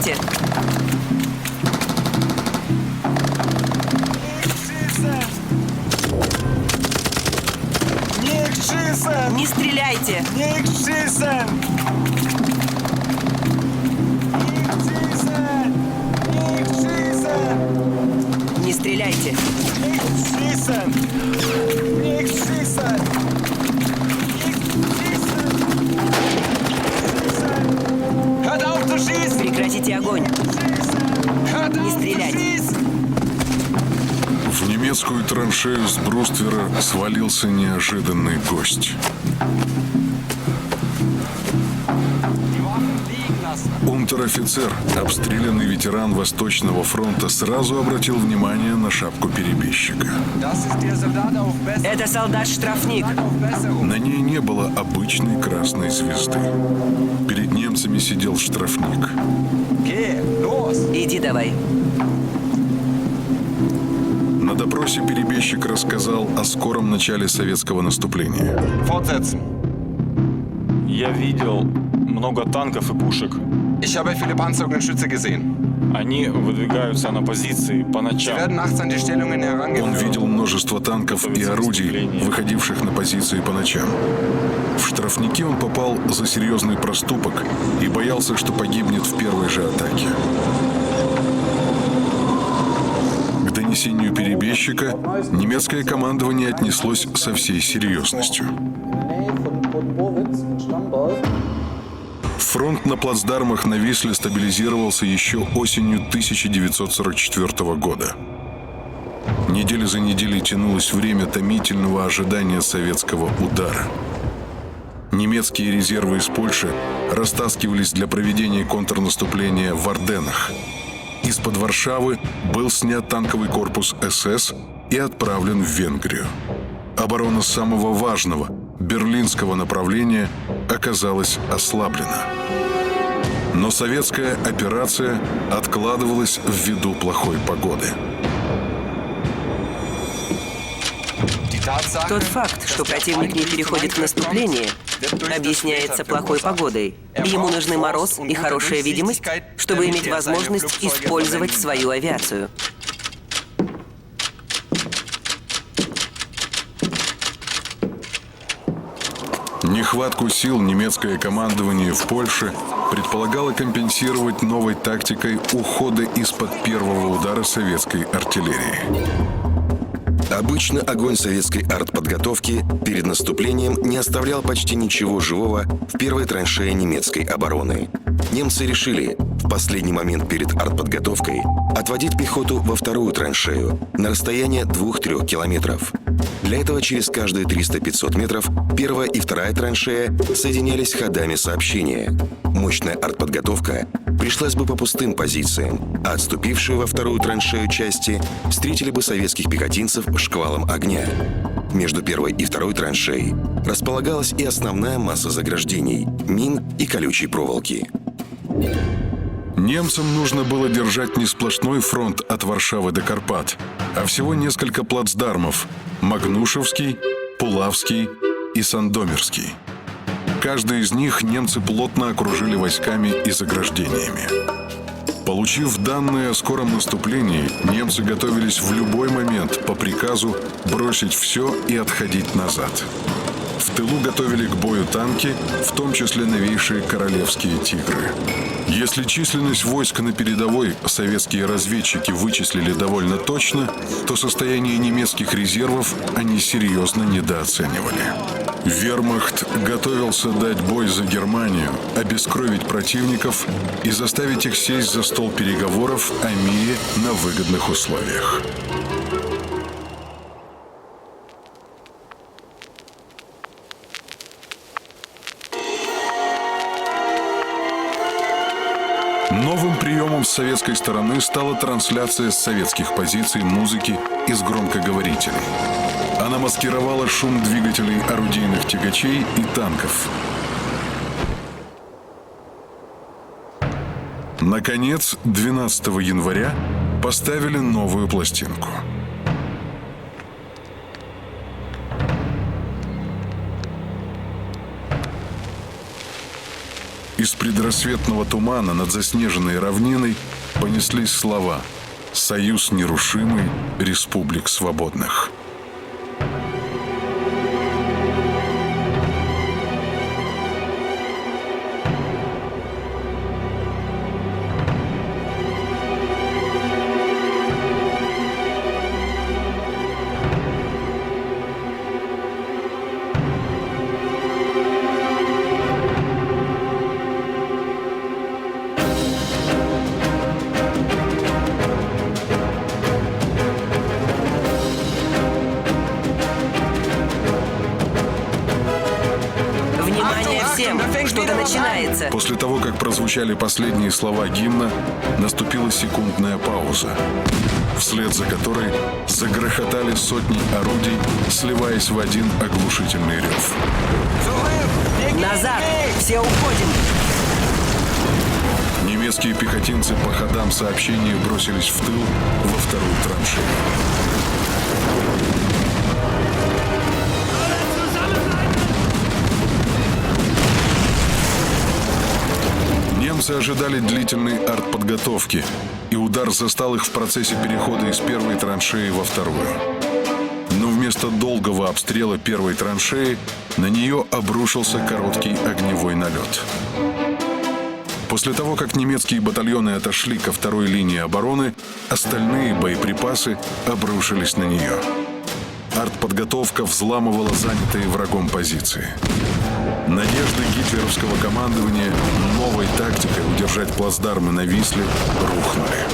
стреляйте! Не стреляйте! Не стреляйте! Прекратите огонь! Не стрелять! В немецкую траншею с бруствера свалился неожиданный гость. Унтер-офицер, обстрелянный ветеран Восточного фронта, сразу обратил внимание на шапку перебежчика. Это солдат-штрафник. На ней не было обычной красной звезды. Перед немцами сидел штрафник. Иди давай. На допросе перебежчик рассказал о скором начале советского наступления. Fortsetzen. Я видел много танков и пушек. Ich habe viele Panzergeschütze gesehen. Они выдвигаются на позиции по Sie ночам. werden nachts an die Stellungen Он herangeführt. видел множество танков и орудий, выходивших на позиции по ночам. В штрафники он попал за серьезный проступок и боялся, что погибнет в первой же атаке. К донесению перебежчика немецкое командование отнеслось со всей серьезностью. Фронт на плацдармах на Висле стабилизировался еще осенью 1944 года. Неделя за неделей тянулось время томительного ожидания советского удара. Немецкие резервы из Польши растаскивались для проведения контрнаступления в Арденнах. Из-под Варшавы был снят танковый корпус СС и отправлен в Венгрию. Оборона самого важного, берлинского направления, оказалась ослаблена. Но советская операция откладывалась ввиду плохой погоды. Тот факт, что противник не переходит в наступление, объясняется плохой погодой. Ему нужны мороз и хорошая видимость, чтобы иметь возможность использовать свою авиацию. Нехватку сил немецкое командование в Польше предполагало компенсировать новой тактикой ухода из-под первого удара советской артиллерии. Обычно огонь советской артподготовки перед наступлением не оставлял почти ничего живого в первой траншее немецкой обороны. Немцы решили в последний момент перед артподготовкой отводить пехоту во вторую траншею на расстояние 2-3 километров. Для этого через каждые 300-500 метров первая и вторая траншея соединялись ходами сообщения. Мощная артподготовка пришлась бы по пустым позициям, а отступившие во вторую траншею части встретили бы советских пехотинцев шквалом огня. Между первой и второй траншеей располагалась и основная масса заграждений, мин и колючей проволоки. Немцам нужно было держать не сплошной фронт от Варшавы до Карпат, а всего несколько плацдармов – Магнушевский, Пулавский и Сандомирский. Каждый из них немцы плотно окружили войсками и заграждениями. Получив данные о скором наступлении, немцы готовились в любой момент по приказу бросить все и отходить назад. В тылу готовили к бою танки, в том числе новейшие королевские «Тигры». Если численность войск на передовой советские разведчики вычислили довольно точно, то состояние немецких резервов они серьезно недооценивали. Вермахт готовился дать бой за Германию, обескровить противников и заставить их сесть за стол переговоров о мире на выгодных условиях. Новым приемом с советской стороны стала трансляция с советских позиций музыки из громкоговорителей. Она маскировала шум двигателей орудийных тягачей и танков. Наконец, 12 января поставили новую пластинку. Из предрассветного тумана над заснеженной равниной понеслись слова «Союз нерушимый республик свободных». Что-то начинается. После того, как прозвучали последние слова гимна, наступила секундная пауза, вслед за которой загрохотали сотни орудий, сливаясь в один оглушительный рев. Назад! Все уходим! Немецкие пехотинцы по ходам сообщения бросились в тыл во вторую траншею. Немцы ожидали длительной артподготовки, и удар застал их в процессе перехода из первой траншеи во вторую. Но вместо долгого обстрела первой траншеи на нее обрушился короткий огневой налет. После того, как немецкие батальоны отошли ко второй линии обороны, остальные боеприпасы обрушились на нее. Артподготовка взламывала занятые врагом позиции. Надежды гитлеровского командования новой тактикой удержать плацдармы на Висле рухнули.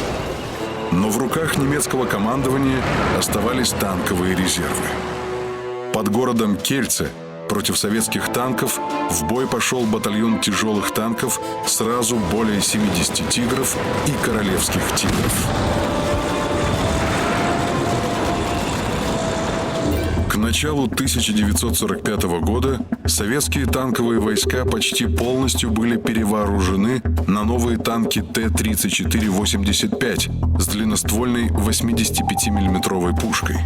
Но в руках немецкого командования оставались танковые резервы. Под городом Кельце против советских танков в бой пошел батальон тяжелых танков, сразу более 70 «Тигров» и «Королевских тигров». К началу 1945 года советские танковые войска почти полностью были перевооружены на новые танки Т-34-85 с длинноствольной 85-мм пушкой.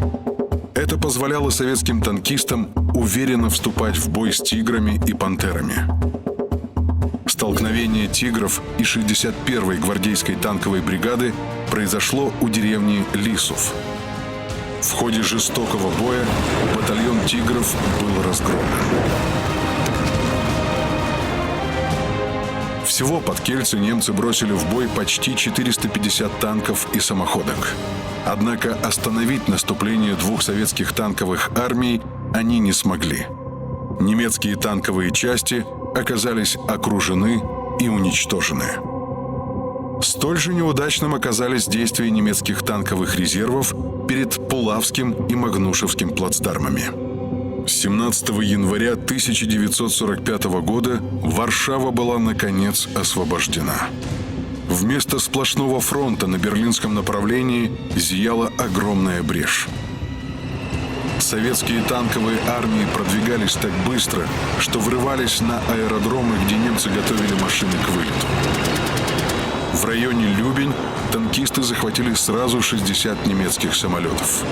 Это позволяло советским танкистам уверенно вступать в бой с «Тиграми» и «Пантерами». Столкновение «Тигров» и 61-й гвардейской танковой бригады произошло у деревни Лисов. В ходе жестокого боя батальон «Тигров» был разгромлен. Всего под Кельце немцы бросили в бой почти 450 танков и самоходок. Однако остановить наступление двух советских танковых армий они не смогли. Немецкие танковые части оказались окружены и уничтожены. Столь же неудачным оказались действия немецких танковых резервов перед Пулавским и Магнушевским плацдармами. 17 января 1945 года Варшава была, наконец, освобождена. Вместо сплошного фронта на берлинском направлении зияла огромная брешь. Советские танковые армии продвигались так быстро, что врывались на аэродромы, где немцы готовили машины к вылету. В районе Любень танкисты захватили сразу 60 немецких самолетов.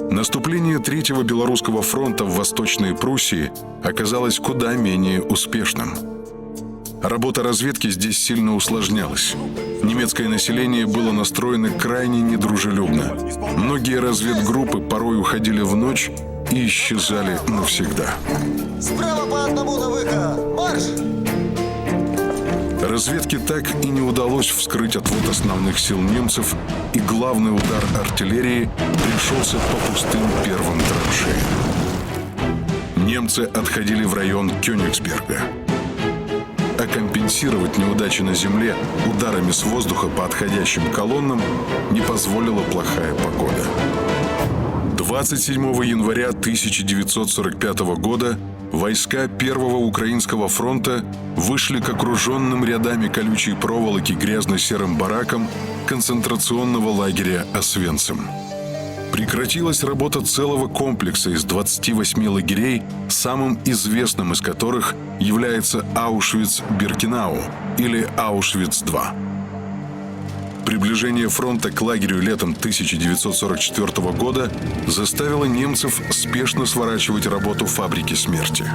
Наступление Третьего Белорусского фронта в Восточной Пруссии оказалось куда менее успешным. Работа разведки здесь сильно усложнялась. Немецкое население было настроено крайне недружелюбно. Многие разведгруппы порой уходили в ночь и исчезали навсегда. Справа по одному на выход! Марш! Разведке так и не удалось вскрыть отвод основных сил немцев, и главный удар артиллерии пришелся по пустым первым траншеям. Немцы отходили в район Кёнигсберга. А компенсировать неудачи на земле ударами с воздуха по отходящим колоннам не позволила плохая погода. 27 января 1945 года войска Первого Украинского фронта вышли к окруженным рядами колючей проволоки грязно-серым баракам концентрационного лагеря Освенцим. Прекратилась работа целого комплекса из 28 лагерей, самым известным из которых является Аушвиц-Биркенау или Аушвиц-2. Приближение фронта к лагерю летом 1944 года заставило немцев спешно сворачивать работу фабрики смерти.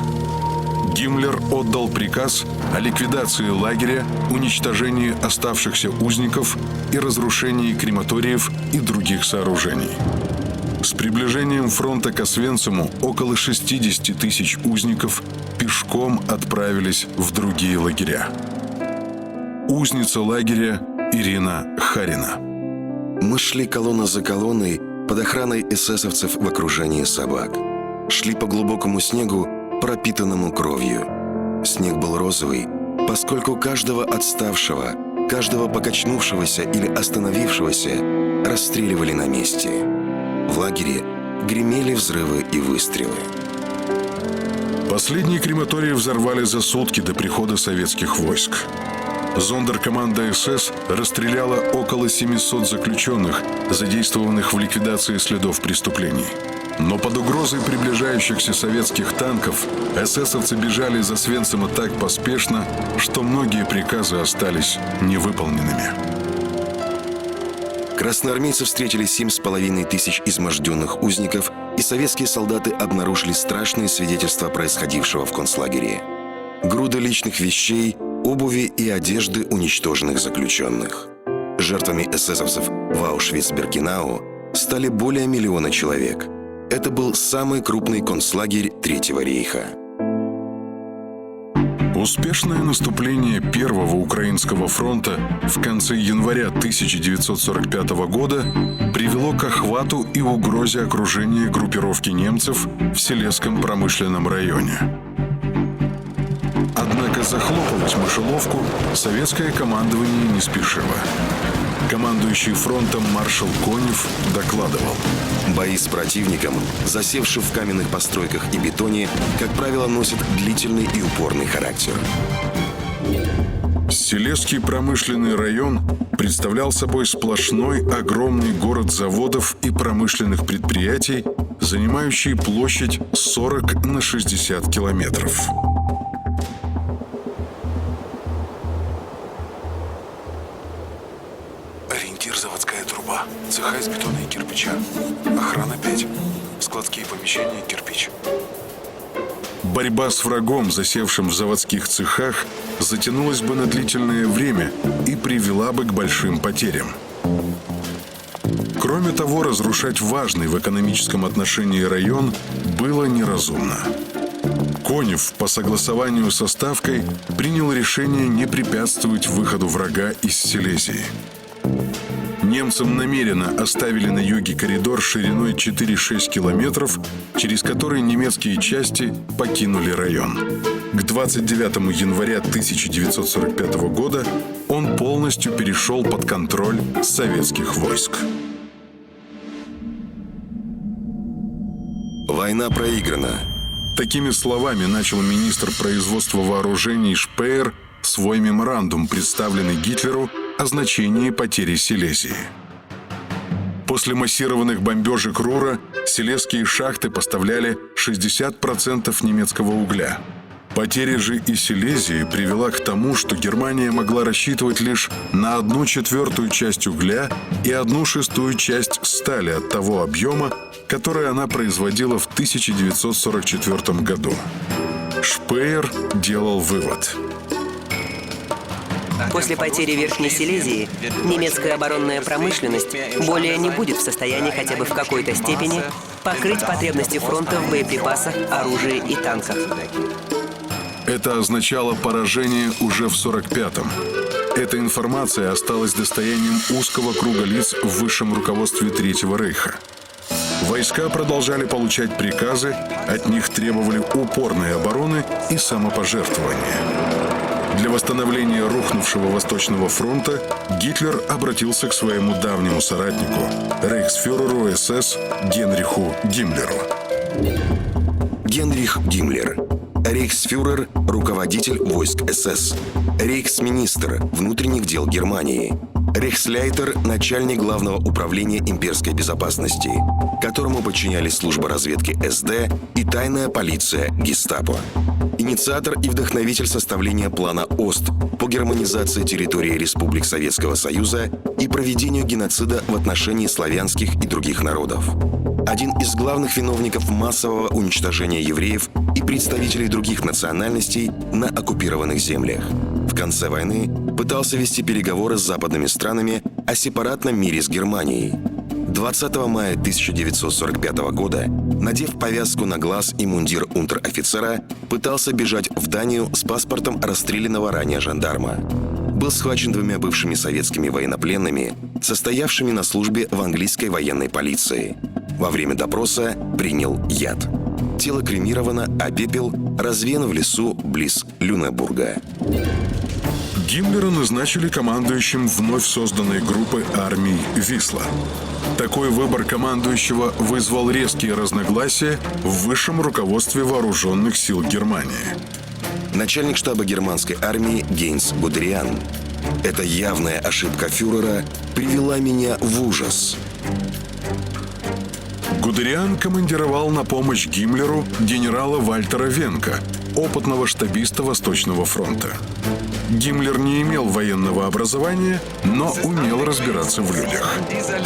Гиммлер отдал приказ о ликвидации лагеря, уничтожении оставшихся узников и разрушении крематориев и других сооружений. С приближением фронта к Освенциму около 60 тысяч узников пешком отправились в другие лагеря. Узница лагеря Ирина Харина. Мы шли колонна за колонной под охраной эсэсовцев в окружении собак. Шли по глубокому снегу, пропитанному кровью. Снег был розовый, поскольку каждого отставшего, каждого покачнувшегося или остановившегося расстреливали на месте. В лагере гремели взрывы и выстрелы. Последний крематорий взорвали за сутки до прихода советских войск. Зондеркоманда СС расстреляла около 700 заключенных, задействованных в ликвидации следов преступлений. Но под угрозой приближающихся советских танков эсэсовцы бежали из Освенцима так поспешно, что многие приказы остались невыполненными. Красноармейцы встретили 7,5 тысяч изможденных узников, и советские солдаты обнаружили страшные свидетельства происходившего в концлагере. Груды личных вещей, обуви и одежды уничтоженных заключенных. Жертвами эсэсовцев в Аушвиц-Биркенау стали более 1 миллиона человек. Это был самый крупный концлагерь Третьего рейха. Успешное наступление Первого Украинского фронта в конце января 1945 года привело к охвату и угрозе окружения группировки немцев в Силезском промышленном районе. Однако захлопывать мышеловку советское командование не спешило. Командующий фронтом маршал Конев докладывал: Бои с противником, засевшим в каменных постройках и бетоне, как правило, носят длительный и упорный характер. Силезский промышленный район представлял собой сплошной огромный город заводов и промышленных предприятий, занимающий площадь 40 на 60 километров. Ориентир — заводская труба. Цеха из бетона и кирпича. Охрана 5. Складские помещения — кирпич. Борьба с врагом, засевшим в заводских цехах, затянулась бы на длительное время и привела бы к большим потерям. Кроме того, разрушать важный в экономическом отношении район было неразумно. Конев по согласованию со Ставкой принял решение не препятствовать выходу врага из Силезии. Немцам намеренно оставили на юге коридор шириной 4-6 километров, через который немецкие части покинули район. К 29 января 1945 года он полностью перешел под контроль советских войск. Война проиграна. Такими словами начал министр производства вооружений Шпеер свой меморандум, представленный Гитлеру о значении потери Силезии. После массированных бомбежек Рура силезские шахты поставляли 60% немецкого угля. Потеря же и Силезии привела к тому, что Германия могла рассчитывать лишь на 1/4 часть угля и 1/6 часть стали от того объема, который она производила в 1944 году. Шпеер делал вывод: После потери Верхней Силезии немецкая оборонная промышленность более не будет в состоянии хотя бы в какой-то степени покрыть потребности фронта в боеприпасах, оружии и танках. Это означало поражение уже в 1945-м. Эта информация осталась достоянием узкого круга лиц в высшем руководстве Третьего рейха. Войска продолжали получать приказы, от них требовали упорной обороны и самопожертвования. Для восстановления рухнувшего Восточного фронта Гитлер обратился к своему давнему соратнику, рейхсфюреру СС Генриху Гиммлеру. Генрих Гиммлер. Рейхсфюрер, руководитель войск СС. Рейхсминистр внутренних дел Германии. Рейхсляйтер, начальник главного управления имперской безопасности, которому подчинялись служба разведки СД и тайная полиция Гестапо. Инициатор и вдохновитель составления плана ОСТ по германизации территории республик Советского Союза и проведению геноцида в отношении славянских и других народов. Один из главных виновников массового уничтожения евреев и представителей других национальностей на оккупированных землях. В конце войны пытался вести переговоры с западными странами о сепаратном мире с Германией. 20 мая 1945 года, надев повязку на глаз и мундир унтер-офицера, пытался бежать в Данию с паспортом расстрелянного ранее жандарма. Был схвачен двумя бывшими советскими военнопленными, состоявшими на службе в английской военной полиции. Во время допроса принял яд. Тело кремировано, а пепел развеян в лесу близ Люнебурга. Гиммлера назначили командующим вновь созданной группы армий «Висла». Такой выбор командующего вызвал резкие разногласия в высшем руководстве вооруженных сил Германии. Начальник штаба германской армии Гейнс Гудериан. Эта явная ошибка фюрера привела меня в ужас. Гудериан командировал на помощь Гиммлеру генерала Вальтера Венка, опытного штабиста Восточного фронта. Гиммлер не имел военного образования, но умел разбираться в людях.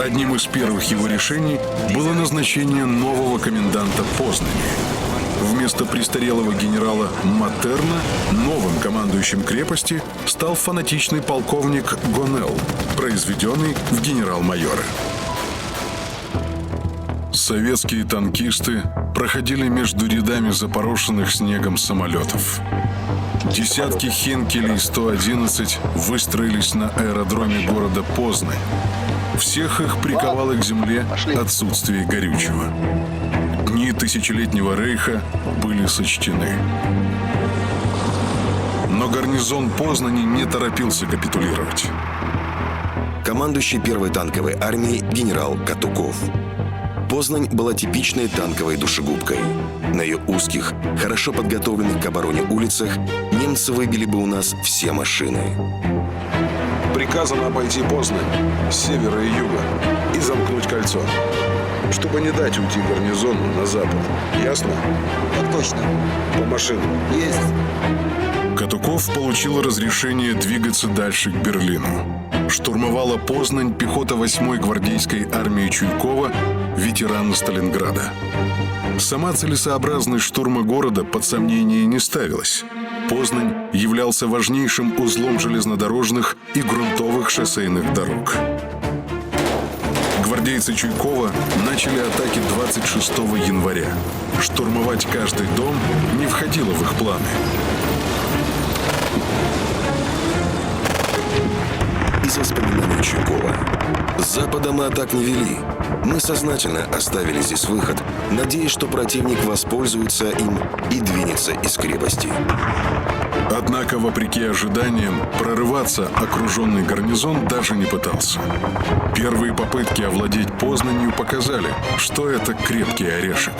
Одним из первых его решений было назначение нового коменданта Познани. Вместо престарелого генерала Матерна новым командующим крепости стал фанатичный полковник Гонелл, произведенный в генерал-майоры. Советские танкисты проходили между рядами запорошенных снегом самолетов. Десятки Хенкелей 111 выстроились на аэродроме города Познань. Всех их приковало к земле отсутствие горючего. Дни тысячелетнего рейха были сочтены. Но гарнизон Познани не торопился капитулировать. Командующий первой танковой армией генерал Катуков. Познань была типичной танковой душегубкой. На ее узких, хорошо подготовленных к обороне улицах немцы выбили бы у нас все машины. Приказано обойти Познань с севера и юга и замкнуть кольцо, чтобы не дать уйти гарнизону на запад. Ясно? Так точно. По машинам. Есть. Катуков получил разрешение двигаться дальше к Берлину. Штурмовала Познань пехота 8-й гвардейской армии Чуйкова, ветерана Сталинграда. Сама целесообразность штурма города под сомнение не ставилась. Познань являлся важнейшим узлом железнодорожных и грунтовых шоссейных дорог. Гвардейцы Чуйкова начали атаки 26 января. Штурмовать каждый дом не входило в их планы. Из воспоминаний Чуйкова. С запада мы атак не вели. Мы сознательно оставили здесь выход, надеясь, что противник воспользуется им и двинется из крепости. Однако, вопреки ожиданиям, прорываться окруженный гарнизон даже не пытался. Первые попытки овладеть Познанью показали, что это крепкий орешек.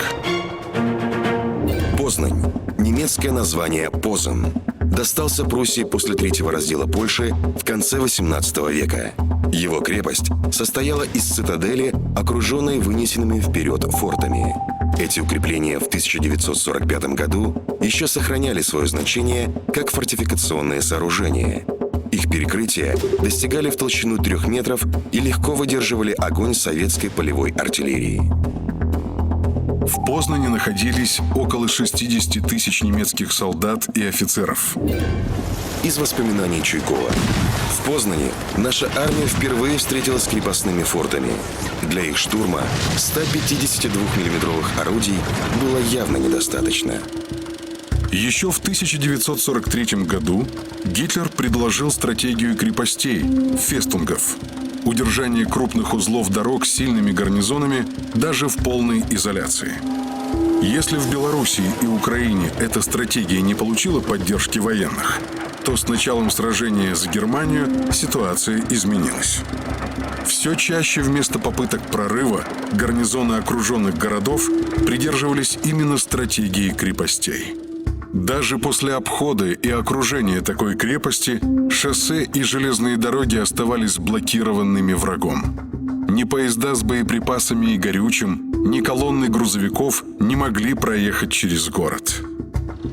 Познань. Немецкое название Позан. Достался Пруссии после Третьего раздела Польши в конце XVIII века. Его крепость состояла из цитадели, окруженной вынесенными вперед фортами. Эти укрепления в 1945 году еще сохраняли свое значение как фортификационные сооружения. Их перекрытия достигали в толщину 3 метров и легко выдерживали огонь советской полевой артиллерии. В Познани находились около 60 тысяч немецких солдат и офицеров. Из воспоминаний Чуйкова. В Познани наша армия впервые встретилась с крепостными фортами. Для их штурма 152 миллиметровых орудий было явно недостаточно. Еще в 1943 году Гитлер предложил стратегию крепостей – фестунгов. Удержание крупных узлов дорог с сильными гарнизонами даже в полной изоляции. Если в Белоруссии и Украине эта стратегия не получила поддержки военных, то с началом сражения за Германию ситуация изменилась. Все чаще вместо попыток прорыва гарнизоны окруженных городов придерживались именно стратегии крепостей. Даже после обхода и окружения такой крепости шоссе и железные дороги оставались блокированными врагом. Ни поезда с боеприпасами и горючим, ни колонны грузовиков не могли проехать через город.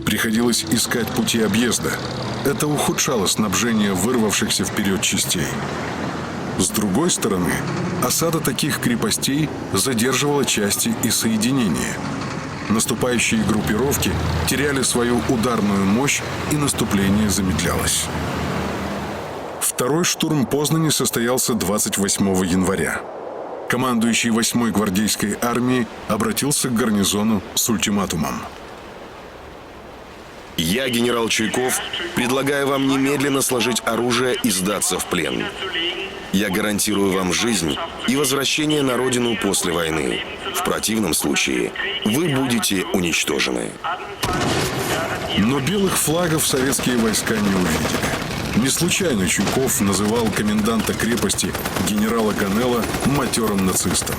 Приходилось искать пути объезда. Это ухудшало снабжение вырвавшихся вперед частей. С другой стороны, осада таких крепостей задерживала части и соединения. Наступающие группировки теряли свою ударную мощь, и наступление замедлялось. Второй штурм Познани состоялся 28 января. Командующий 8-й гвардейской армией обратился к гарнизону с ультиматумом. Я, генерал Чуйков, предлагаю вам немедленно сложить оружие и сдаться в плен. Я гарантирую вам жизнь и возвращение на родину после войны. В противном случае вы будете уничтожены. Но белых флагов советские войска не увидели. Не случайно Чуйков называл коменданта крепости генерала Ганнелла матерым нацистом.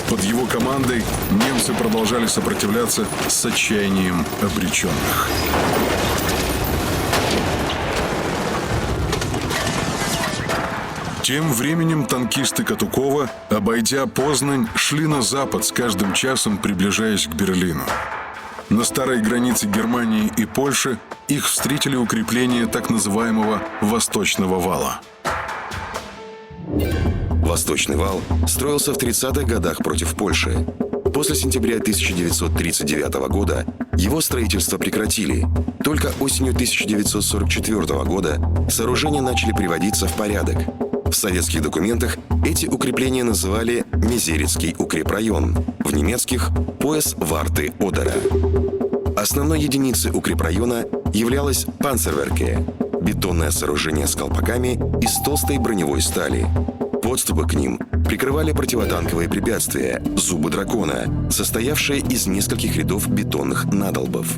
Под его командой немцы продолжали сопротивляться с отчаянием обреченных. Тем временем танкисты Катукова, обойдя Познань, шли на запад, с каждым часом приближаясь к Берлину. На старой границе Германии и Польши их встретили укрепления так называемого «Восточного вала». Восточный вал строился в 30-х годах против Польши. После сентября 1939 года его строительство прекратили. Только осенью 1944 года сооружения начали приводиться в порядок. В советских документах эти укрепления называли Мезерецкий укрепрайон, в немецких – пояс Варты Одера. Основной единицей укрепрайона являлась Панцерверке – бетонное сооружение с колпаками из толстой броневой стали. Подступы к ним прикрывали противотанковые препятствия «Зубы дракона», состоявшие из нескольких рядов бетонных надолбов.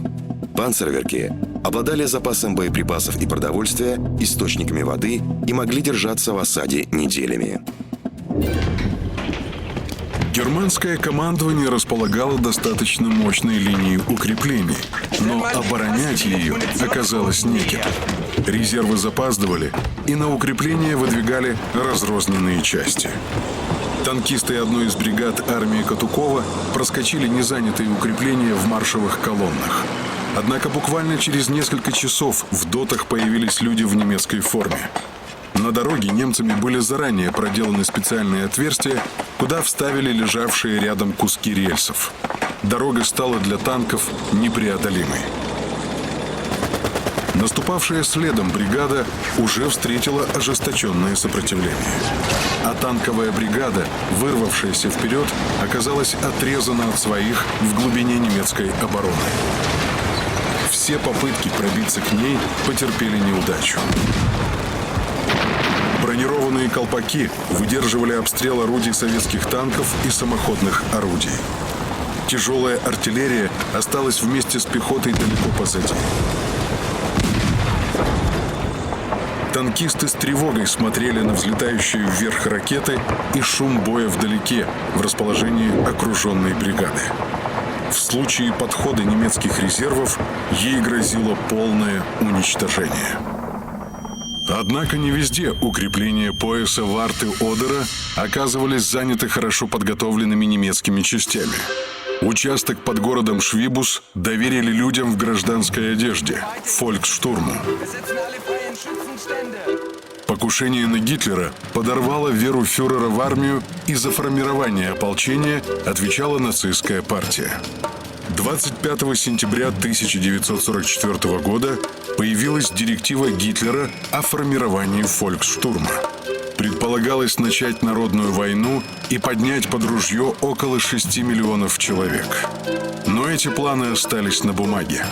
Панцерверки обладали запасом боеприпасов и продовольствия, источниками воды и могли держаться в осаде неделями. Германское командование располагало достаточно мощной линией укреплений, но оборонять ее оказалось неким. Резервы запаздывали, и на укрепления выдвигали разрозненные части. Танкисты одной из бригад армии Катукова проскочили незанятые укрепления в маршевых колоннах. Однако буквально через несколько часов в дотах появились люди в немецкой форме. На дороге немцами были заранее проделаны специальные отверстия, куда вставили лежавшие рядом куски рельсов. Дорога стала для танков непреодолимой. Наступавшая следом бригада уже встретила ожесточенное сопротивление. А танковая бригада, вырвавшаяся вперед, оказалась отрезана от своих в глубине немецкой обороны. Все попытки пробиться к ней потерпели неудачу. Бронированные колпаки выдерживали обстрел орудий советских танков и самоходных орудий. Тяжелая артиллерия осталась вместе с пехотой далеко позади. Танкисты с тревогой смотрели на взлетающие вверх ракеты и шум боя вдалеке, в расположении окруженной бригады. В случае подхода немецких резервов ей грозило полное уничтожение. Однако не везде укрепления пояса Варты Одера оказывались заняты хорошо подготовленными немецкими частями. Участок под городом Швибус доверили людям в гражданской одежде – фольксштурму. Покушение на Гитлера подорвало веру фюрера в армию, и за формирование ополчения отвечала нацистская партия. 25 сентября 1944 года появилась директива Гитлера о формировании фольксштурма. Предполагалось начать народную войну и поднять под ружье около 6 миллионов человек. Но эти планы остались на бумаге.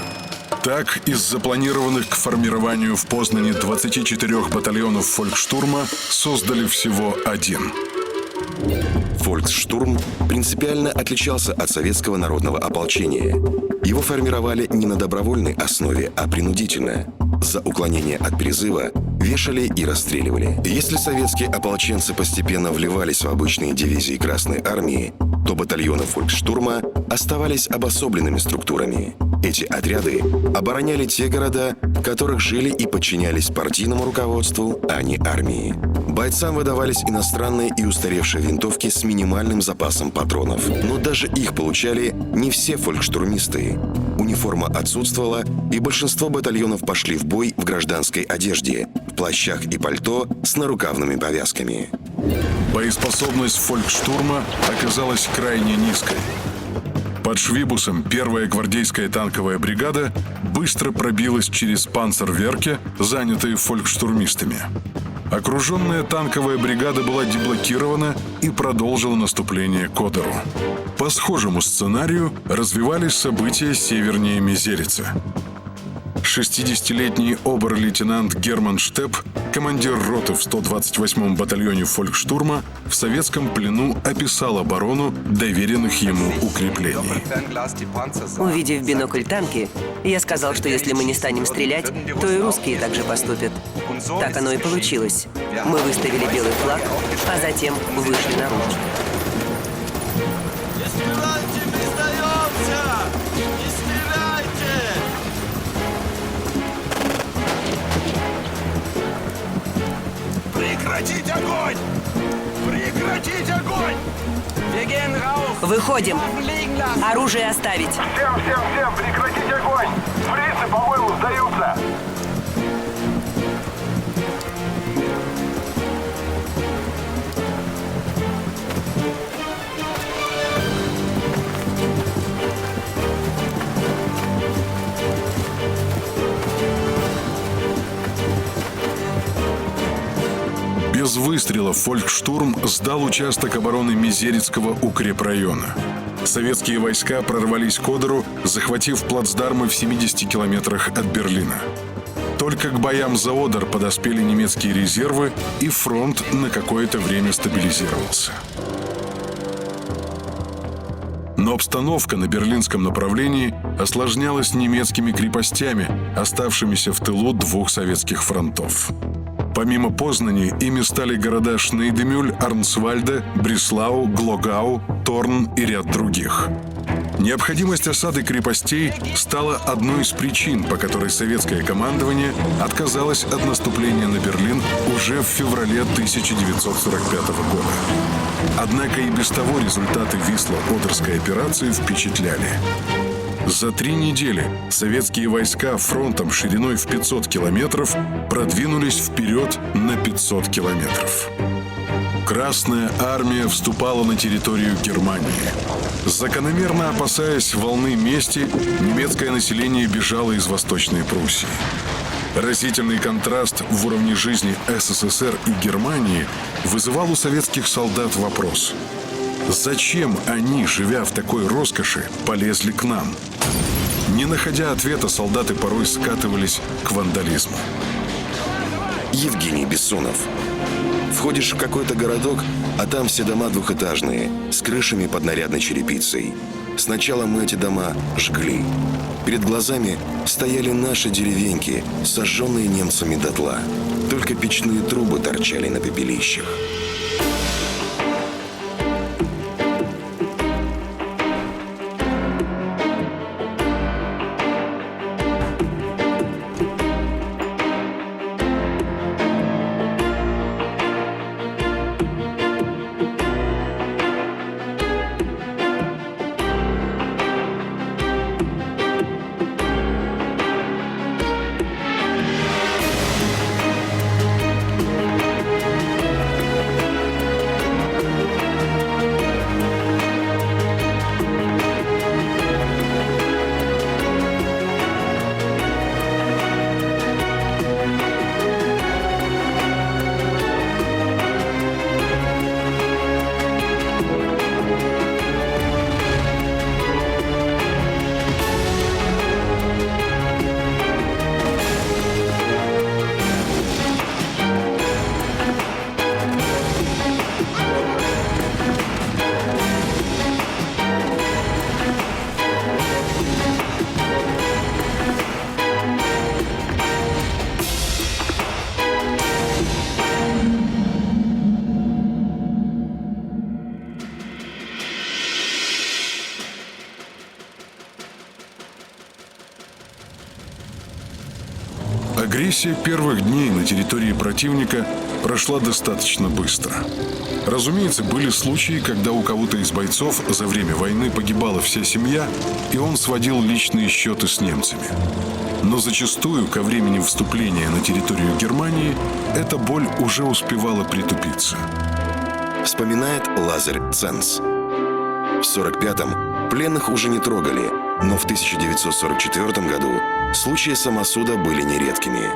Так, из запланированных к формированию в Познани 24 батальонов фольксштурма создали всего один. Фольксштурм принципиально отличался от советского народного ополчения. Его формировали не на добровольной основе, а принудительно. За уклонение от призыва вешали и расстреливали. Если советские ополченцы постепенно вливались в обычные дивизии Красной Армии, то батальоны фольксштурма оставались обособленными структурами. Эти отряды обороняли те города, в которых жили и подчинялись партийному руководству, а не армии. Бойцам выдавались иностранные и устаревшие винтовки с минимальным запасом патронов. Но даже их получали не все фолькштурмисты. Униформа отсутствовала, и большинство батальонов пошли в бой в гражданской одежде, в плащах и пальто с нарукавными повязками. Боеспособность фольксштурма оказалась крайне низкой. По Под Швибусом первая гвардейская танковая бригада быстро пробилась через панцерверки, занятые фолькштурмистами. Окруженная танковая бригада была деблокирована и продолжила наступление к Одеру. По схожему сценарию развивались события севернее Мезерица. 60-летний обер-лейтенант Герман Штеп, командир роты в 128-м батальоне фолькштурма, в советском плену описал оборону доверенных ему укреплений. Увидев в бинокль танки, я сказал, что если мы не станем стрелять, то и русские также поступят. Так оно и получилось. Мы выставили белый флаг, а затем вышли наружу. Не стреляйте, мы сдаемся! Не стреляйте! Прекратить огонь! Прекратить огонь! Выходим! Оружие оставить! Всем! Прекратить огонь! Фрицы, по-моему, сдаются! Без выстрелов фолькштурм сдал участок обороны Мезерицкого укрепрайона. Советские войска прорвались к Одеру, захватив плацдармы в 70 километрах от Берлина. Только к боям за Одер подоспели немецкие резервы, и фронт на какое-то время стабилизировался. Но обстановка на берлинском направлении осложнялась немецкими крепостями, оставшимися в тылу двух советских фронтов. Помимо Познани, ими стали города Шнейдемюль, Арнсвальде, Бреслау, Глогау, Торн и ряд других. Необходимость осады крепостей стала одной из причин, по которой советское командование отказалось от наступления на Берлин уже в феврале 1945 года. Однако и без того результаты Висло-Одерской операции впечатляли. За 3 недели советские войска фронтом шириной в 500 километров продвинулись вперед на 500 километров. Красная армия вступала на территорию Германии. Закономерно опасаясь волны мести, немецкое население бежало из Восточной Пруссии. Разительный контраст в уровне жизни СССР и Германии вызывал у советских солдат вопрос: зачем они, живя в такой роскоши, полезли к нам? Не находя ответа, солдаты порой скатывались к вандализму. Евгений Бессонов. Входишь в какой-то городок, а там все дома двухэтажные, с крышами под нарядной черепицей. Сначала мы эти дома жгли. Перед глазами стояли наши деревеньки, сожженные немцами дотла. Только печные трубы торчали на пепелищах. Агрессия первых дней на территории противника прошла достаточно быстро. Разумеется, были случаи, когда у кого-то из бойцов за время войны погибала вся семья, и он сводил личные счеты с немцами. Но зачастую ко времени вступления на территорию Германии эта боль уже успевала притупиться. Вспоминает Лазарь Ценц. В 1945-м Пленных уже не трогали, но в 1944 году случаи самосуда были нередкими.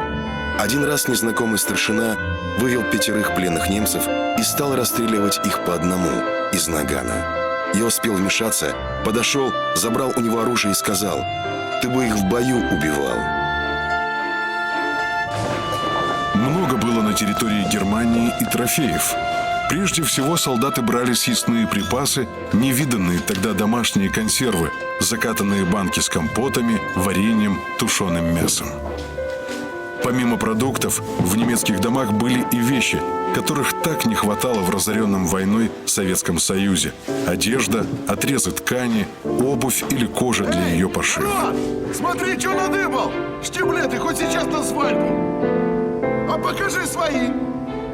Один раз незнакомый старшина вывел 5 пленных немцев и стал расстреливать их по одному из нагана. Я успел вмешаться, подошел, забрал у него оружие и сказал: «Ты бы их в бою убивал». Много было на территории Германии и трофеев. Прежде всего солдаты брали съестные припасы, невиданные тогда домашние консервы, закатанные банки с компотами, вареньем, тушеным мясом. Помимо продуктов, в немецких домах были и вещи, которых так не хватало в разоренном войной Советском Союзе. Одежда, отрезы ткани, обувь или кожа для ее пошива. Смотри, что надыбал! Штиблеты хоть сейчас на свадьбу! А покажи свои!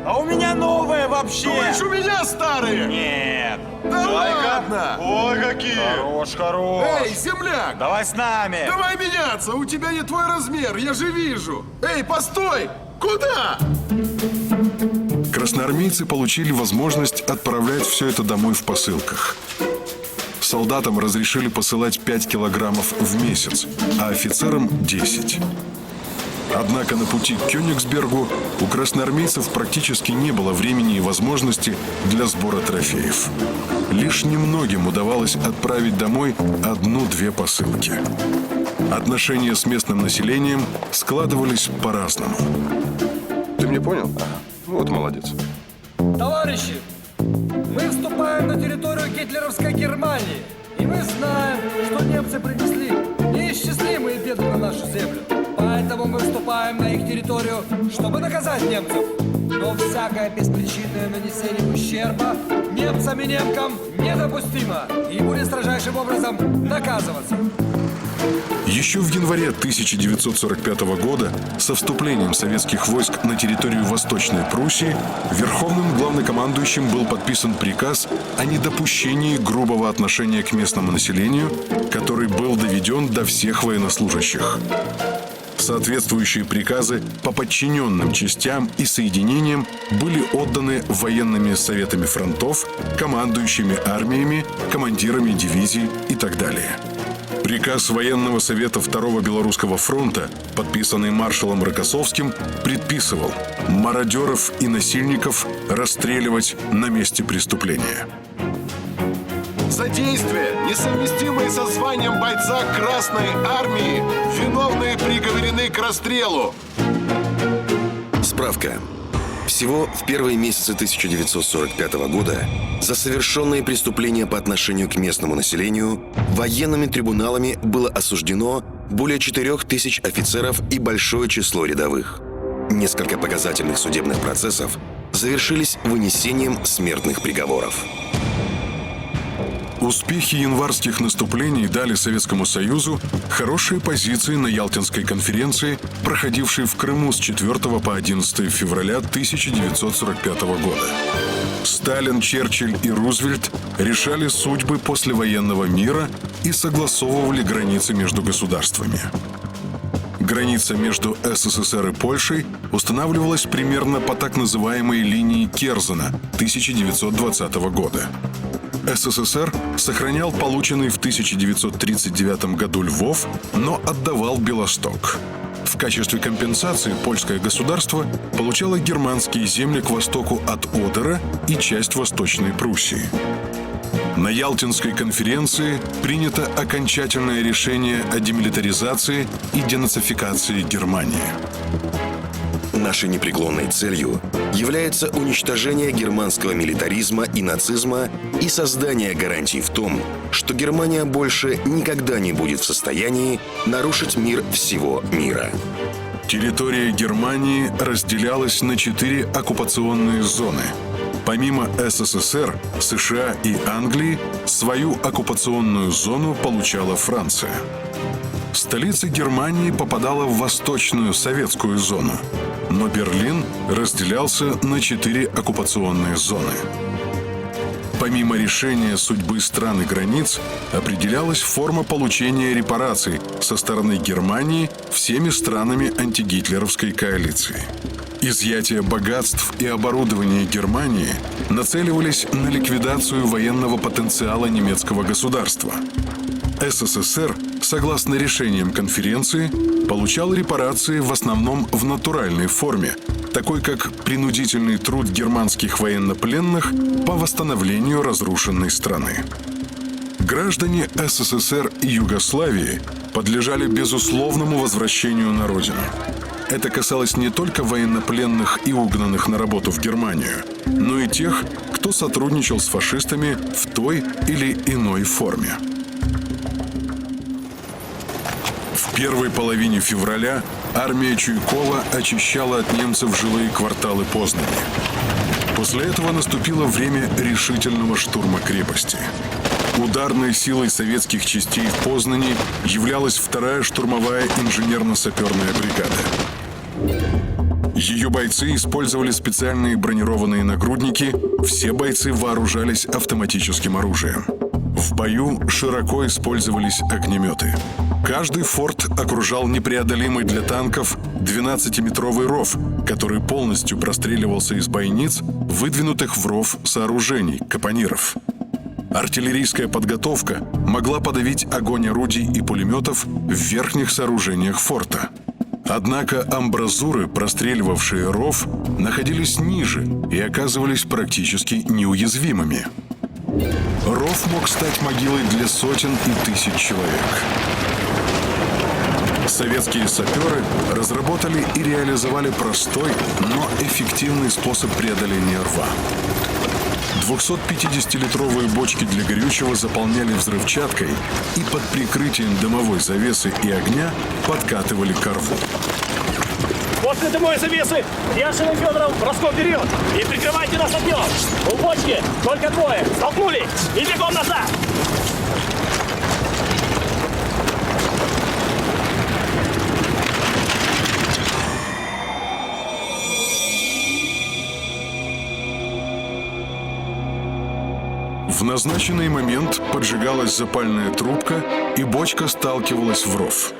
А у меня новые вообще! Думаешь, у меня старые? Нет! Да ладно! Ой, какие! Хорош! Эй, земляк! Давай с нами! Давай меняться! У тебя не твой размер, я же вижу! Эй, постой! Куда? Красноармейцы получили возможность отправлять все это домой в посылках. Солдатам разрешили посылать 5 килограммов в месяц, а офицерам 10. Однако на пути к Кёнигсбергу у красноармейцев практически не было времени и возможности для сбора трофеев. Лишь немногим удавалось отправить домой 1-2 посылки. Отношения с местным населением складывались по-разному. Ты меня понял? Вот молодец. Товарищи, мы вступаем на территорию гитлеровской Германии. И мы знаем, что немцы принесли неисчислимые беды на нашу землю. Поэтому мы вступаем на их территорию, чтобы наказать немцев. Но всякое беспричинное нанесение ущерба немцам и немкам недопустимо и будет строжайшим образом наказываться. Еще в январе 1945 года со вступлением советских войск на территорию Восточной Пруссии Верховным главнокомандующим был подписан приказ о недопущении грубого отношения к местному населению, который был доведен до всех военнослужащих. Соответствующие приказы по подчиненным частям и соединениям были отданы военными советами фронтов, командующими армиями, командирами дивизий и так далее. Приказ военного совета Второго Белорусского фронта, подписанный маршалом Рокоссовским, предписывал мародеров и насильников расстреливать на месте преступления. За действия, несовместимые со званием бойца Красной Армии, виновные приговорены к расстрелу. Справка. Всего в первые месяцы 1945 года за совершенные преступления по отношению к местному населению военными трибуналами было осуждено более 4000 офицеров и большое число рядовых. Несколько показательных судебных процессов завершились вынесением смертных приговоров. Успехи январских наступлений дали Советскому Союзу хорошие позиции на Ялтинской конференции, проходившей в Крыму с 4 по 11 февраля 1945 года. Сталин, Черчилль и Рузвельт решали судьбы послевоенного мира и согласовывали границы между государствами. Граница между СССР и Польшей устанавливалась примерно по так называемой линии Керзена 1920 года. СССР сохранял полученный в 1939 году Львов, но отдавал Белосток. В качестве компенсации польское государство получало германские земли к востоку от Одера и часть Восточной Пруссии. На Ялтинской конференции принято окончательное решение о демилитаризации и денацификации Германии. Нашей непреклонной целью является уничтожение германского милитаризма и нацизма и создание гарантий в том, что Германия больше никогда не будет в состоянии нарушить мир всего мира. Территория Германии разделялась на 4 оккупационные зоны. Помимо СССР, США и Англии, свою оккупационную зону получала Франция. Столица Германии попадала в Восточную советскую зону, но Берлин разделялся на 4 оккупационные зоны. Помимо решения судьбы стран и границ, определялась форма получения репараций со стороны Германии всеми странами антигитлеровской коалиции. Изъятие богатств и оборудования Германии нацеливались на ликвидацию военного потенциала немецкого государства. СССР, согласно решениям конференции, получал репарации в основном в натуральной форме, такой как принудительный труд германских военнопленных по восстановлению разрушенной страны. Граждане СССР и Югославии подлежали безусловному возвращению на родину. Это касалось не только военнопленных и угнанных на работу в Германию, но и тех, кто сотрудничал с фашистами в той или иной форме. В первой половине февраля армия Чуйкова очищала от немцев жилые кварталы Познани. После этого наступило время решительного штурма крепости. Ударной силой советских частей в Познани являлась 2-я штурмовая инженерно-саперная бригада. Ее бойцы использовали специальные бронированные нагрудники, все бойцы вооружались автоматическим оружием. В бою широко использовались огнеметы. Каждый форт окружал непреодолимый для танков 12-метровый ров, который полностью простреливался из бойниц, выдвинутых в ров сооружений, капониров. Артиллерийская подготовка могла подавить огонь орудий и пулеметов в верхних сооружениях форта. Однако амбразуры, простреливавшие ров, находились ниже и оказывались практически неуязвимыми. Ров мог стать могилой для сотен и тысяч человек. Советские саперы разработали и реализовали простой, но эффективный способ преодоления рва. 250-литровые бочки для горючего заполняли взрывчаткой и под прикрытием дымовой завесы и огня подкатывали к рву. После дымовой завесы Яшин и Федоров броском вперед и прикрывайте нас огнем. У бочки только 2. Столкнули и бегом назад. В назначенный момент поджигалась запальная трубка, и бочка сталкивалась в ров.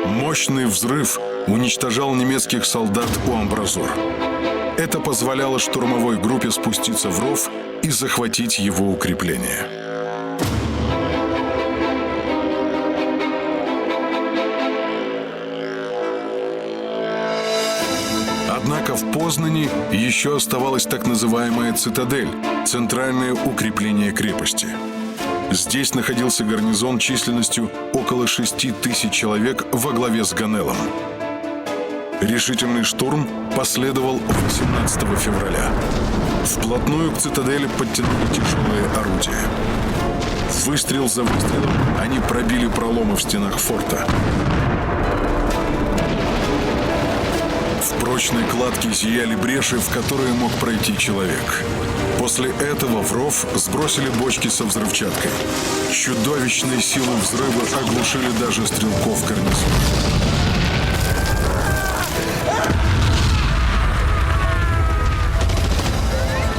Мощный взрыв уничтожал немецких солдат у амбразур. Это позволяло штурмовой группе спуститься в ров и захватить его укрепление. Однако в Познани еще оставалась так называемая цитадель – центральное укрепление крепости. Здесь находился гарнизон численностью около 6000 человек во главе с Ганеллом. Решительный штурм последовал 18 февраля. Вплотную к цитадели подтянули тяжелые орудия. Выстрел за выстрелом они пробили проломы в стенах форта. В прочной кладке зияли бреши, в которые мог пройти человек. После этого в ров сбросили бочки со взрывчаткой. Чудовищные силы взрыва оглушили даже стрелков гарнизона.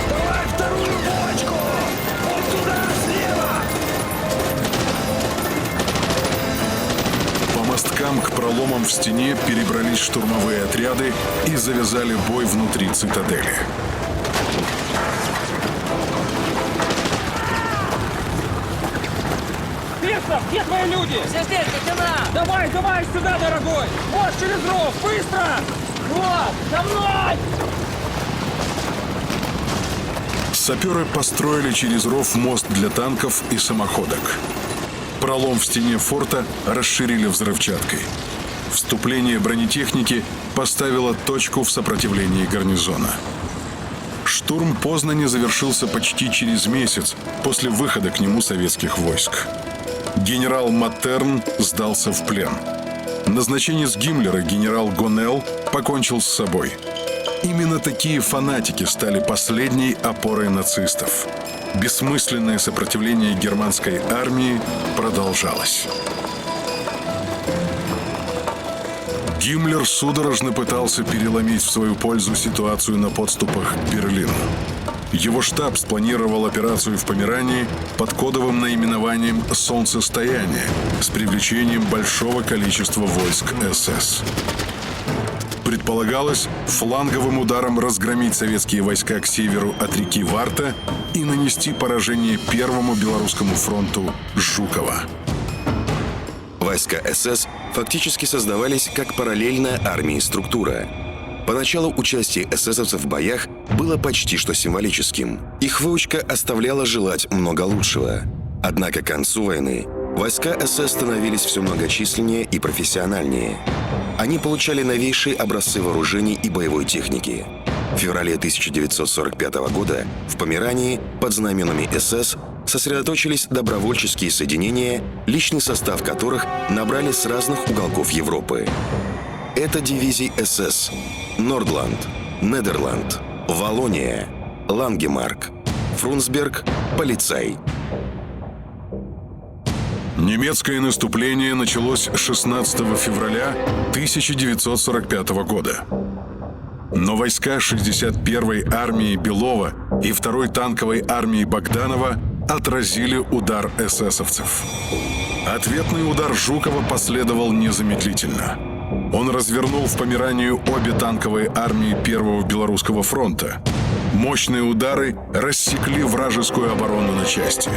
Давай вторую бочку! Вот туда, слева! По мосткам к проломам в стене перебрались штурмовые отряды и завязали бой внутри цитадели. Пирсов, где твои люди? Все здесь, лейтенант! Давай, давай сюда, дорогой! Вот через ров, быстро! Вот, за мной! Саперы построили через ров мост для танков и самоходок. Пролом в стене форта расширили взрывчаткой. Вступление бронетехники поставило точку в сопротивлении гарнизона. Штурм Познани завершился почти через месяц после выхода к нему советских войск. Генерал Маттерн сдался в плен. Назначенец Гиммлера генерал Гонелл покончил с собой. Именно такие фанатики стали последней опорой нацистов. Бессмысленное сопротивление германской армии продолжалось. Гиммлер судорожно пытался переломить в свою пользу ситуацию на подступах к Берлину. Его штаб спланировал операцию в Померании под кодовым наименованием «Солнцестояние» с привлечением большого количества войск СС. Предполагалось фланговым ударом разгромить советские войска к северу от реки Варта и нанести поражение Первому Белорусскому фронту Жукова. Войска СС фактически создавались как параллельная армии структура. Поначалу участие эсэсовцев в боях было почти что символическим. Их выучка оставляла желать много лучшего. Однако к концу войны войска СС становились все многочисленнее и профессиональнее. Они получали новейшие образцы вооружений и боевой техники. В феврале 1945 года в Померании под знаменами СС сосредоточились добровольческие соединения, личный состав которых набрали с разных уголков Европы. Это дивизии СС Нордланд, Нидерланд, Валлония, Лангемарк, Фрунсберг, Полицай. Немецкое наступление началось 16 февраля 1945 года. Но войска 61-й армии Белова и 2-й танковой армии Богданова отразили удар эсэсовцев. Ответный удар Жукова последовал незамедлительно. Он развернул в Померанию обе танковые армии Первого Белорусского фронта. Мощные удары рассекли вражескую оборону на части.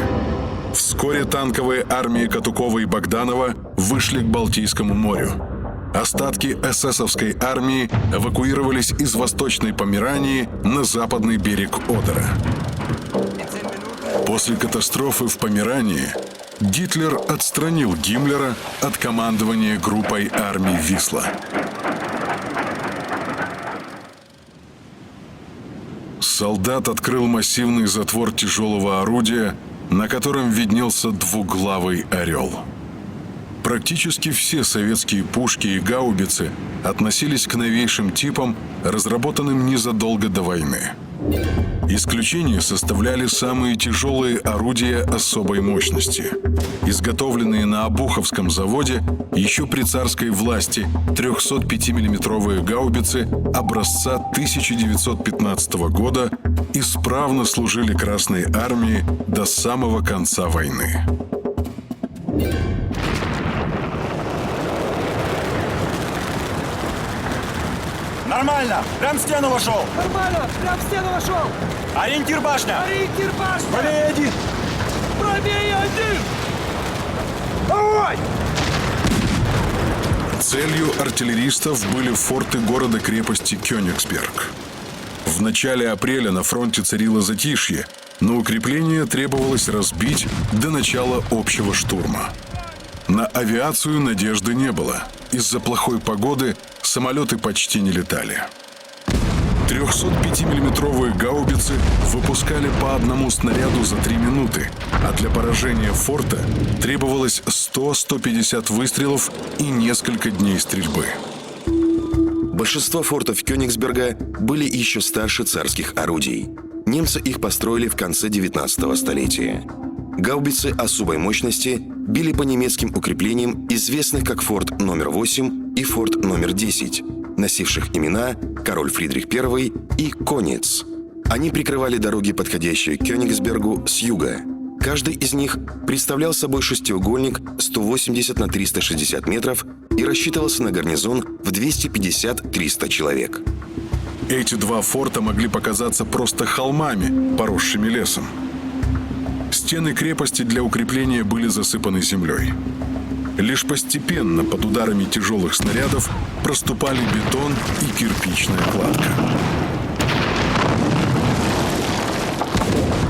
Вскоре танковые армии Катукова и Богданова вышли к Балтийскому морю. Остатки эсэсовской армии эвакуировались из Восточной Померании на западный берег Одера. После катастрофы в Померании Гитлер отстранил Гиммлера от командования группой армий «Висла». Солдат открыл массивный затвор тяжелого орудия, на котором виднелся двуглавый орел. Практически все советские пушки и гаубицы относились к новейшим типам, разработанным незадолго до войны. Исключение составляли самые тяжелые орудия особой мощности, изготовленные на Обуховском заводе еще при царской власти 305-мм гаубицы образца 1915 года исправно служили Красной армии до самого конца войны. Нормально! Прям в стену вошел! Нормально, прям в стену вошел! Ориентир башня! Ориентир башня! Правее один! Правее один! Давай! Целью артиллеристов были форты города-крепости Кёнигсберг. В начале апреля на фронте царило затишье, но укрепление требовалось разбить до начала общего штурма. На авиацию надежды не было. Из-за плохой погоды самолеты почти не летали. 305-миллиметровые гаубицы выпускали по одному снаряду за 3 минуты, а для поражения форта требовалось 100-150 выстрелов и несколько дней стрельбы. Большинство фортов Кёнигсберга были еще старше царских орудий. Немцы их построили в конце 19 столетия. Гаубицы особой мощности били по немецким укреплениям, известных как форт номер 8 и форт номер 10, носивших имена Король Фридрих I и Конец. Они прикрывали дороги, подходящие к Кёнигсбергу, с юга. Каждый из них представлял собой шестиугольник 180 на 360 метров и рассчитывался на гарнизон в 250-300 человек. Эти два форта могли показаться просто холмами, поросшими лесом. Стены крепости для укрепления были засыпаны землей. Лишь постепенно под ударами тяжелых снарядов проступали бетон и кирпичная кладка.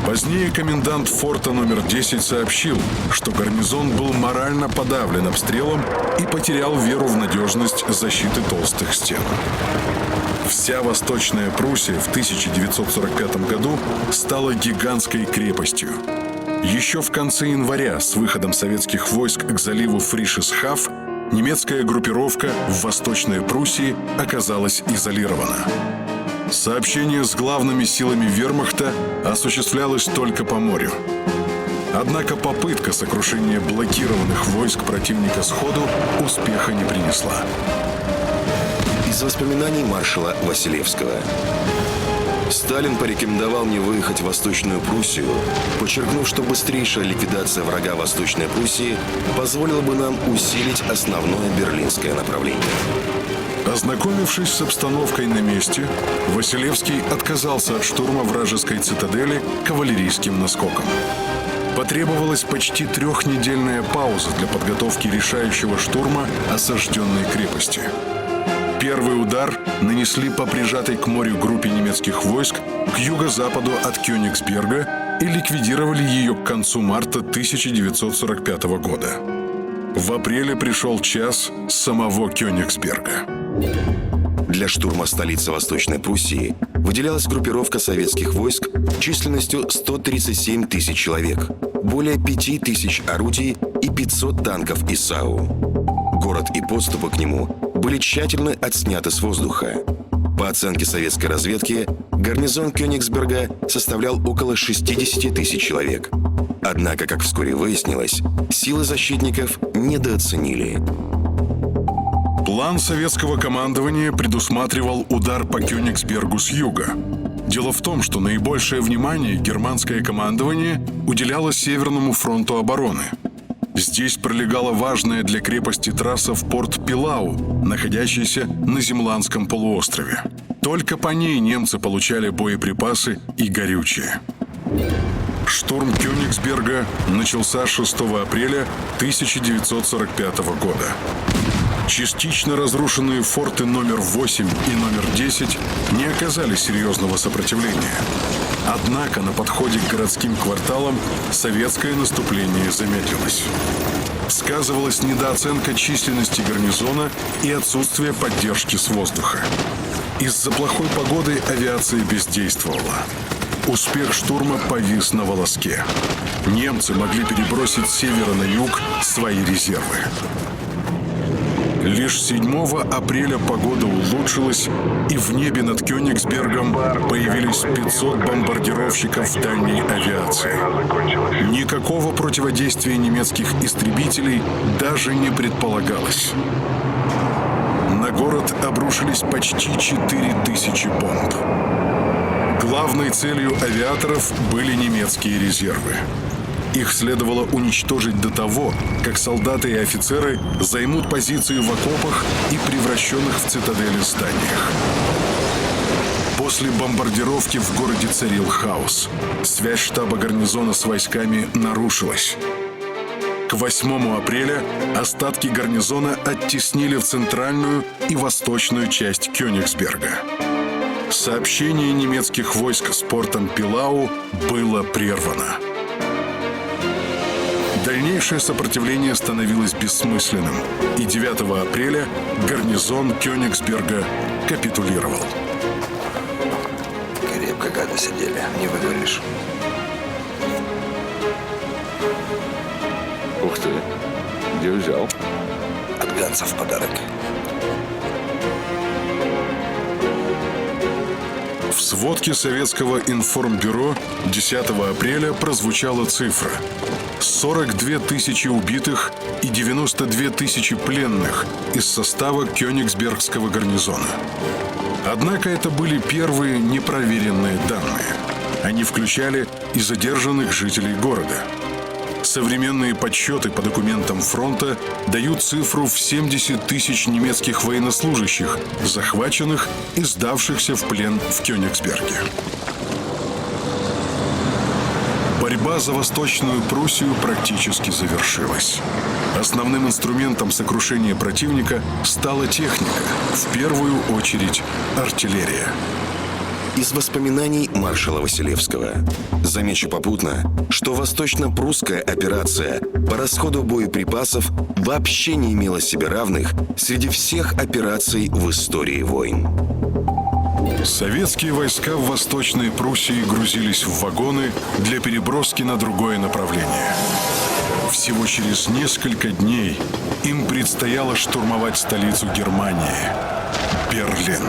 Позднее комендант форта номер 10 сообщил, что гарнизон был морально подавлен обстрелом и потерял веру в надежность защиты толстых стен. Вся Восточная Пруссия в 1945 году стала гигантской крепостью. Еще в конце января с выходом советских войск к заливу Фришесхаф немецкая группировка в Восточной Пруссии оказалась изолирована. Сообщение с главными силами вермахта осуществлялось только по морю. Однако попытка сокрушения блокированных войск противника сходу успеха не принесла. Из воспоминаний маршала Василевского. Сталин порекомендовал мне выехать в Восточную Пруссию, подчеркнув, что быстрейшая ликвидация врага Восточной Пруссии позволила бы нам усилить основное берлинское направление. Ознакомившись с обстановкой на месте, Василевский отказался от штурма вражеской цитадели кавалерийским наскоком. Потребовалась почти трехнедельная пауза для подготовки решающего штурма осажденной крепости. Первый удар нанесли по прижатой к морю группе немецких войск к юго-западу от Кёнигсберга и ликвидировали ее к концу марта 1945 года. В апреле пришел час самого Кёнигсберга. Для штурма столицы Восточной Пруссии выделялась группировка советских войск численностью 137 тысяч человек, более 5 тысяч орудий и 500 танков ИСАУ. Город и подступы к нему были тщательно отсняты с воздуха. По оценке советской разведки, гарнизон Кёнигсберга составлял около 60 тысяч человек. Однако, как вскоре выяснилось, силы защитников недооценили. План советского командования предусматривал удар по Кёнигсбергу с юга. Дело в том, что наибольшее внимание германское командование уделяло Северному фронту обороны. Здесь пролегала важная для крепости трасса в порт Пилау, находящийся на Земландском полуострове. Только по ней немцы получали боеприпасы и горючее. Штурм Кёнигсберга начался 6 апреля 1945 года. Частично разрушенные форты номер 8 и номер 10 не оказали серьезного сопротивления. Однако на подходе к городским кварталам советское наступление замедлилось. Сказывалась недооценка численности гарнизона и отсутствие поддержки с воздуха. Из-за плохой погоды авиация бездействовала. Успех штурма повис на волоске. Немцы могли перебросить с севера на юг свои резервы. Лишь 7 апреля погода улучшилась, и в небе над Кёнигсбергом появились 500 бомбардировщиков дальней авиации. Никакого противодействия немецких истребителей даже не предполагалось. На город обрушились почти 4000 бомб. Главной целью авиаторов были немецкие резервы. Их следовало уничтожить до того, как солдаты и офицеры займут позиции в окопах и превращенных в цитадели зданиях. После бомбардировки в городе царил хаос. Связь штаба гарнизона с войсками нарушилась. К 8 апреля остатки гарнизона оттеснили в центральную и восточную часть Кёнигсберга. Сообщение немецких войск с портом Пилау было прервано. Дальнейшее сопротивление становилось бессмысленным, и 9 апреля гарнизон Кёнигсберга капитулировал. Крепко гады сидели, не выговоришь. Ух ты, где взял? От Ганса в подарок. В сводке Советского информбюро 10 апреля прозвучала цифра: 42 тысячи убитых и 92 тысячи пленных из состава Кёнигсбергского гарнизона. Однако это были первые непроверенные данные. Они включали и задержанных жителей города. Современные подсчеты по документам фронта дают цифру в 70 тысяч немецких военнослужащих, захваченных и сдавшихся в плен в Кёнигсберге. Борьба за Восточную Пруссию практически завершилась. Основным инструментом сокрушения противника стала техника, в первую очередь артиллерия. Из воспоминаний маршала Василевского. Замечу попутно, что восточно-прусская операция по расходу боеприпасов вообще не имела себе равных среди всех операций в истории войн. Советские войска в Восточной Пруссии грузились в вагоны для переброски на другое направление. Всего через несколько дней им предстояло штурмовать столицу Германии – Берлин.